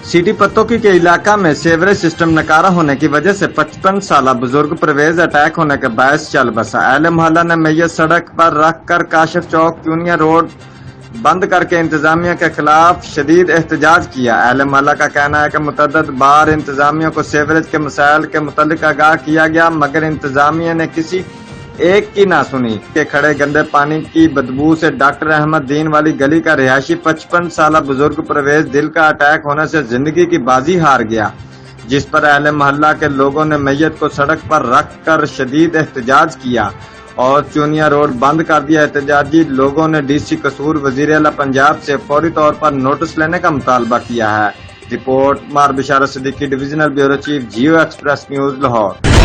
City Pattoki के इलाका में सेवरेज सिस्टम नकारा होने की वजह से 55 साल बुजुर्ग परवेज अटैक होने के बायस चल बसा। अहले मोहल्ला ने मैयत सड़क पर रख कर काशिफ चौक चूनिया रोड बंद करके इंतजामिया के खिलाफ शदीद एहतजाज किया। अहले मोहल्ला का कहना है कि मुतअद्दिद बार इंतजामिया को सेवरेज के मसाइल के मुतल्लिक आगाह किया गया, मगर इंतजामिया ने किसी एक की ना सुनी के खड़े गंदे पानी की बदबू से डॉक्टर अहमद दीन वाली गली का रिहायशी 55 साल बुजुर्ग परवेज दिल का अटैक होने से जिंदगी की बाजी हार गया, जिस पर अहले मोहल्ला के लोगों ने मैयत को सड़क पर रख कर शदीद एहतजाज किया और चूनिया रोड बंद कर दिया। एहतजाजी लोगों ने डीसी कसूर वजीर आला पंजाब से फौरी तौर पर नोटिस लेने का मुतालबा किया है। रिपोर्ट मार बिशारत सिद्दीकी, डिविजनल ब्यूरो चीफ, जियो एक्सप्रेस न्यूज, लाहौर।